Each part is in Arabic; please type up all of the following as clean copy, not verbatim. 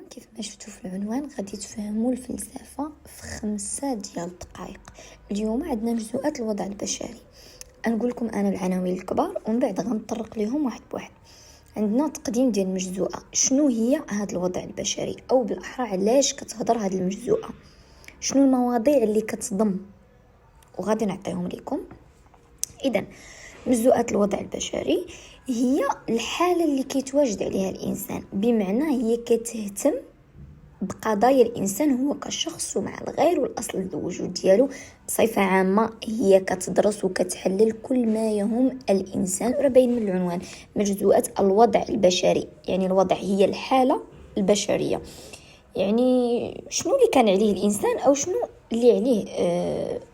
كيف ما شفتوا في العنوان غادي تفهموا الفلسفة في 5 دقائق. اليوم عندنا مجزوءات الوضع البشري. نقول لكم انا العناوين الكبار ومن بعد غنطرق ليهم واحد بواحد. عندنا تقديم ديال المجزوءة، شنو هي هذا الوضع البشري، او بالاحرى علاش كتهضر هذه المجزوءة، شنو المواضيع اللي كتصدم، وغادي نعطيهم لكم. اذا مجزوءات الوضع البشري هي الحالة اللي كيتواجد عليها الإنسان، بمعنى هي كتهتم بقضايا الإنسان هو كشخص ومع الغير والأصل الوجود ديالو. بصفة عامة هي كتدرس وكتحلل كل ما يهم الإنسان، وراه باين من العنوان مجزوءات الوضع البشري، يعني الوضع هي الحالة البشرية، يعني شنو اللي كان عليه الإنسان أو شنو اللي عليه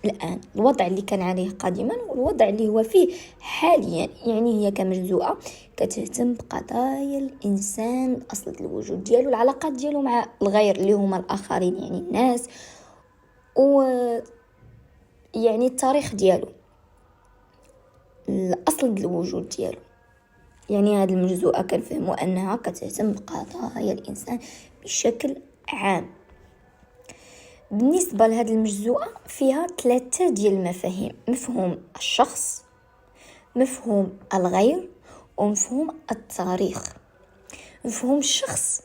الآن، الوضع اللي كان عليه قديما والوضع اللي هو فيه حاليا. يعني هي كمجزوءة كتهتم بقضايا الإنسان، أصل الوجود ديالو، العلاقات ديالو مع الغير اللي هما الآخرين، يعني الناس، و يعني التاريخ ديالو، الأصل الوجود ديالو. يعني هذه المجزوءة كنفهموا أنها كتهتم بقضايا الإنسان بشكل عام. بالنسبة لهذه المجزوءة فيها 3 ديال المفاهيم: مفهوم الشخص، مفهوم الغير، ومفهوم التاريخ. مفهوم الشخص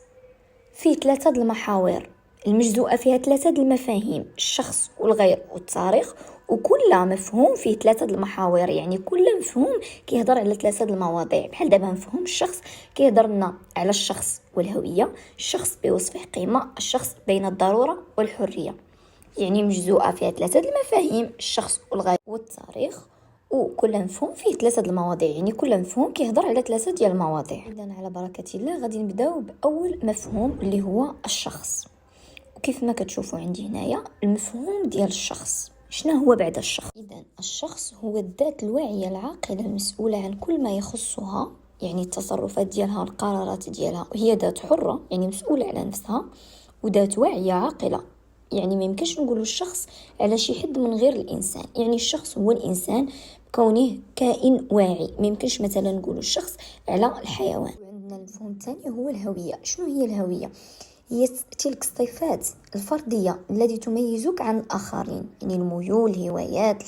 فيه 3 المحاور، المجزوءة فيها 3 المفاهيم: الشخص والغير والتاريخ، وكل مفهوم فيه 3 المحاور، يعني كل مفهوم كيهضر على 3 المواضيع. بحال دابا مفهوم الشخص كيهضر لنا على الشخص والهوية، الشخص بوصفه قيمة، الشخص بين الضرورة والحرية. يعني مجزوءة فيها 3 المفاهيم: الشخص والغير والتاريخ، وكل مفهوم فيه 3 المواضيع، يعني كل مفهوم كيهضر على 3 ديال المواضيع. اذا على بركة الله غادي نبداو باول مفهوم اللي هو الشخص. وكيف ما كتشوفوا عندي هنايا المفهوم ديال الشخص، شنو هو بعد الشخص؟ اذا الشخص هو الذات الواعية العاقلة المسؤولة عن كل ما يخصها، يعني التصرفات ديالها، القرارات ديالها، وهي ذات حرة يعني مسؤولة على نفسها، وذات واعية عاقلة. يعني ما يمكنش نقولوا الشخص على شي حد من غير الانسان، يعني الشخص هو الانسان كونه كائن واعي. ما يمكنش مثلا نقولوا الشخص على الحيوان. وعندنا المفهوم الثاني هو الهوية. شنو هي الهوية؟ هي تلك الصفات الفردية التي تميزك عن الآخرين، يعني الميول، الهوايات،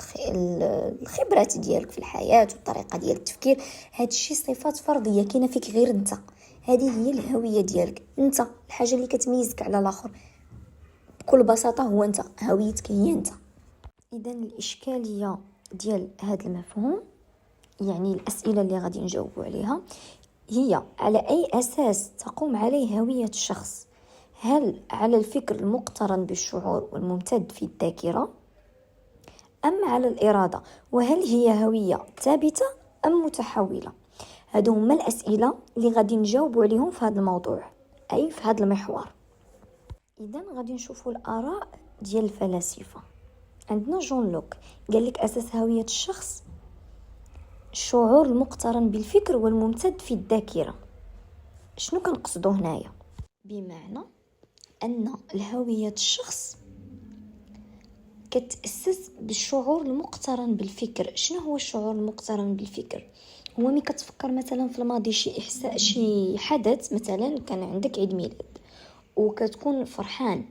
الخبرات ديالك في الحياة والطريقة ديال التفكير. هاد الشيء صفات فردية كاينه فيك غير انت، هذه هي الهوية ديالك انت، الحاجة اللي كتميزك على الآخر. بكل بساطة هو انت، هويتك هي انت. اذا الاشكالية ديال هذا المفهوم، يعني الأسئلة اللي غادي نجاوبوا عليها، هي على أي أساس تقوم عليه هوية الشخص؟ هل على الفكر المقترن بالشعور والممتد في الذاكرة، أم على الإرادة؟ وهل هي هوية ثابتة أم متحولة؟ هادو هما الأسئلة اللي غادي نجاوبوا عليهم في هذا الموضوع، أي في هذا المحور. إذا غادي نشوفوا الآراء ديال الفلاسفة. عندنا جون لوك قال لك أساس هوية الشخص الشعور المقترن بالفكر والممتد في الذاكرة. شنو كنقصدو هنايا؟ بمعنى أن الهوية الشخص كتأسس بالشعور المقترن بالفكر. شنو هو الشعور المقترن بالفكر؟ هو ملي كتفكر مثلا في الماضي شي إحساس، شي حدث، مثلا كان عندك عيد ميلاد وكتكون فرحان،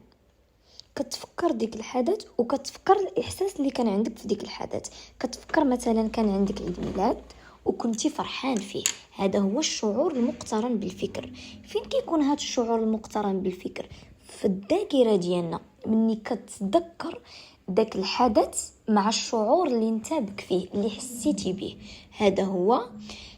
كتفكر ديك الحدث وكتفكر الإحساس اللي كان عندك في ديك الحدث. كتفكر مثلا كان عندك عيد ميلاد وكنتي فرحان فيه، هذا هو الشعور المقترن بالفكر. فين كيكون هذا الشعور المقترن بالفكر؟ في الذاكرة ديالنا، مني كتذكر داك الحدث مع الشعور اللي انت بك فيه، اللي حسيتي به، هذا هو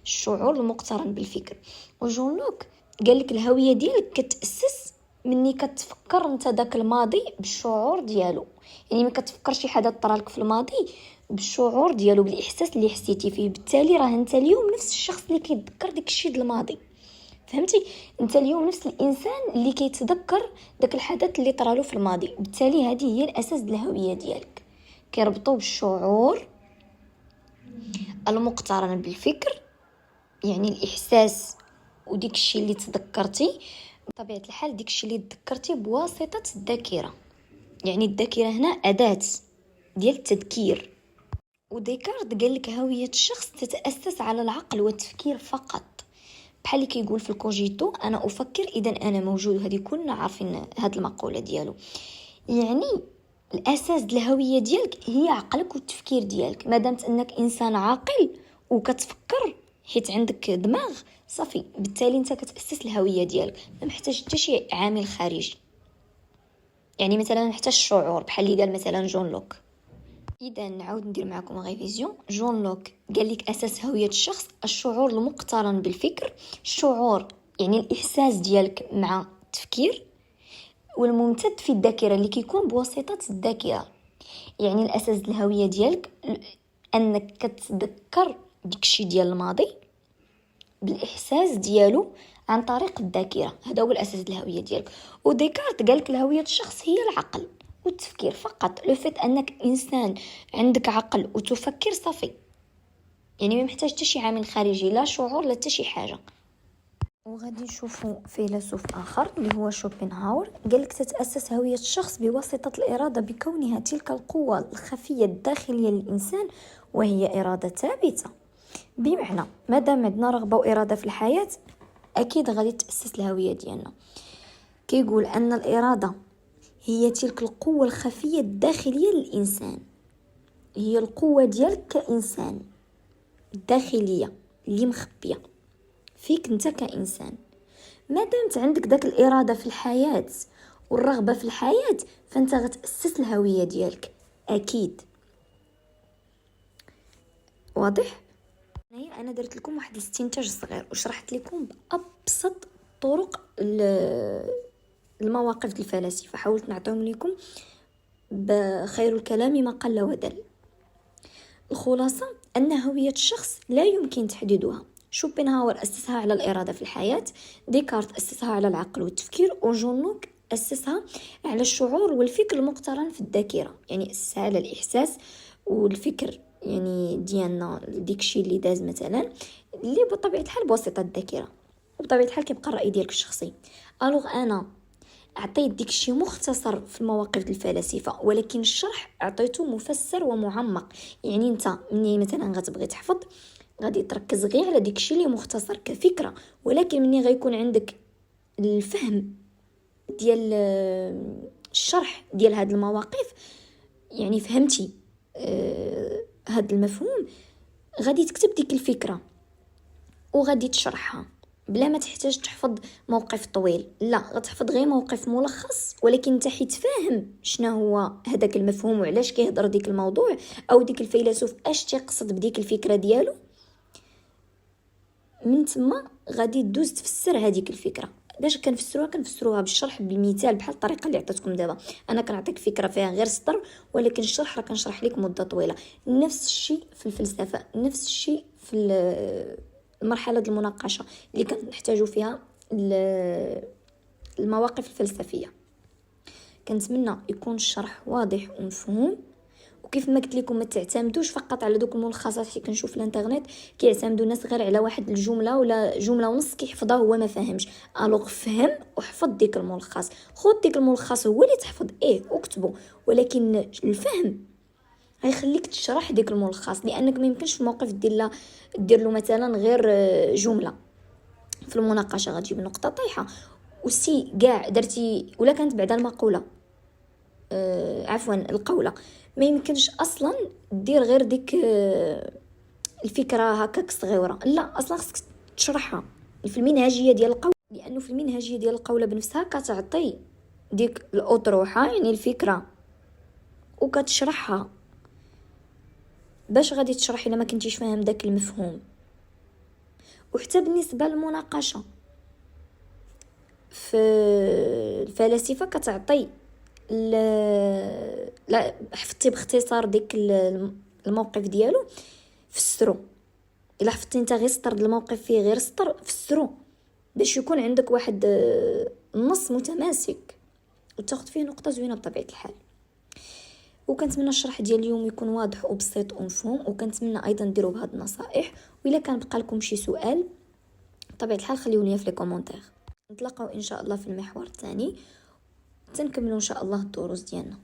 الشعور المقترن بالفكر. وجون لوك قال لك الهوية ديالك كتأسس مني كتفكر انت داك الماضي بالشعور ديالو، يعني ما كتفكر شي حدث طرالك في الماضي بالشعور ديالو، بالاحساس اللي حسيتي فيه. بالتالي راه انت اليوم نفس الشخص اللي كيتذكر داك الشيء د الماضي. فهمتي؟ انت اليوم نفس الانسان اللي كيتذكر داك الحدث اللي طرالو في الماضي. بالتالي هذه هي الاساس د الهويه ديالك، كيربطوا بالشعور المقترن بالفكر، يعني الاحساس وديك الشيء اللي تذكرتي. بطبيعه الحال ديك الشيء اللي تذكرتي بواسطه الذاكره، يعني الذاكره هنا اداه ديال التذكير. وديكارت قال لك هويه الشخص تتاسس على العقل والتفكير فقط، بحال اللي كيقول في الكوجيتو انا افكر اذا انا موجود. هذه كلنا عارفين هاد المقوله ديالو. يعني الاساس ديال الهويه ديالك هي عقلك والتفكير ديالك. مادامت انك انسان عاقل وكتفكر حيت عندك دماغ صافي، بالتالي انت كتاسس الهويه ديالك، ما محتاج حتى شي عامل خارجي. يعني مثلا حتى الشعور بحال اللي قال مثلا جون لوك. اذا نعاود ندير معكم ريفيزيون. جون لوك قال لك اساس هويه الشخص الشعور المقترن بالفكر. الشعور يعني الاحساس ديالك مع التفكير، والممتد في الذاكره اللي كيكون بواسطه الذاكره. يعني الاساس ديال الهويه ديالك انك كتذكر داكشي ديال الماضي بالاحساس ديالو عن طريق الذاكره. هذا هو الاساس ديال الهويه ديالك. وديكارت قالك الهويه الشخص هي العقل والتفكير فقط. لو فيت انك انسان عندك عقل وتفكر صافي، يعني ما محتاج حتى شي عامل خارجي، لا شعور لا حتى شي حاجه. وغادي نشوفوا فيلسوف اخر اللي هو شوبنهاور. قالك تتاسس هويه الشخص بواسطه الاراده، بكونها تلك القوه الخفيه الداخليه للانسان وهي اراده ثابته. بمعنى مادام عندنا رغبه واراده في الحياه اكيد غادي تاسس الهويه ديالنا. كيقول ان الاراده هي تلك القوه الخفيه الداخليه للانسان. هي القوه ديالك كانسان الداخليه اللي مخبيه فيك انت كانسان. ما دامت عندك داك الاراده في الحياه والرغبه في الحياه فانت غتاسس الهويه ديالك اكيد. واضح؟ انا درت لكم واحد الاستنتاج صغير وشرحت لكم بابسط طرق المواقف الفلاسفه. حاولت نعطيهم لكم بخير الكلام ما قل ودل. الخلاصه ان هويه الشخص لا يمكن تحديدها. شوبنهاور أسسها على الإرادة في الحياة، ديكارت أسسها على العقل والتفكير، وجون لوك أسسها على الشعور والفكر المقترن في الذاكرة. يعني أسسها على الإحساس والفكر يعني ديالنا، ديكشي اللي داز مثلا اللي بطبيعة الحال بواسطة الذاكرة. وبطبيعة الحال كيبقى الرأي ديالك الشخصي. ألوغ أنا عطيت ديكشي مختصر في المواقف الفلاسفة، ولكن الشرح عطيته مفسر ومعمق. يعني انت مني مثلا غتبغي تحفظ غادي تركز غير على داكشي اللي مختصر كفكره، ولكن مني غيكون عندك الفهم ديال الشرح ديال هاد المواقف، يعني فهمتي هاد المفهوم، غادي تكتب ديك الفكره وغادي تشرحها بلا ما تحتاج تحفظ موقف طويل. لا، غتحفظ غير موقف ملخص، ولكن انت حيت فاهم شنو هو هذاك المفهوم وعلاش كيهضر ديك الموضوع او ديك الفيلسوف اش تيقصد بديك الفكره ديالو. من تما غادي تدوز تفسر هذيك الفكره. باش كنفسروها بالشرح بالمثال بحال الطريقه اللي عطيتكم دابا. انا كنعطيك فكره فيها غير سطر، ولكن الشرح راه كنشرح لك مده طويله. نفس الشيء في الفلسفه، نفس الشيء في المرحله ديال المناقشه اللي كنحتاجوا فيها المواقف الفلسفيه. كنتمنى يكون الشرح واضح ومفهوم. وكيف ما قلت لكم ما تعتمدوش فقط على دوك الملخصات اللي كنشوف في الانترنت. كيعتمدوا الناس غير على واحد الجمله ولا جمله ونص كيحفظها هو ما فهمش. الوغ فهم وحفظ ديك الملخص. خذ ديك الملخص هو اللي تحفظ واكتبه، ولكن الفهم غيخليك تشرح ديك الملخص، لانك ما يمكنش في موقف دير له مثلا غير جمله في المناقشه غتجيب نقطه طايحه وسي كاع درتي ولا كانت بعد المقوله عفوا القوله. ما يمكنش اصلا دير غير ديك الفكره هكاك صغيره. لا، اصلا خصك تشرحها في المنهجيه ديال القوله، لانه في المنهجيه ديال القوله بنفسها كتعطي ديك الاطروحه يعني الفكره وكتشرحها. باش غادي تشرح الا ما كنتيش فاهم داك المفهوم؟ وحتى بالنسبه للمناقشه في الفلاسفه كتعطي لا حفظتي باختصار ديك الموقف ديالو فسرو. الا حفظتي انت غير سطر الموقف فيه غير سطر فسرو باش يكون عندك واحد النص متماسك وتاخذ فيه نقطه زوينه بطبيعه الحال. وكنتمنى الشرح ديال اليوم يكون واضح وبسيط ومفهوم، وكنتمنى ايضا ديروا بهاد النصائح. والا كان بقى لكم شي سؤال بطبيعه الحال خليوه لي في لي كومونتير. نتلاقاو ان شاء الله في المحور الثاني تنكملوا ان شاء الله الدروس ديالنا.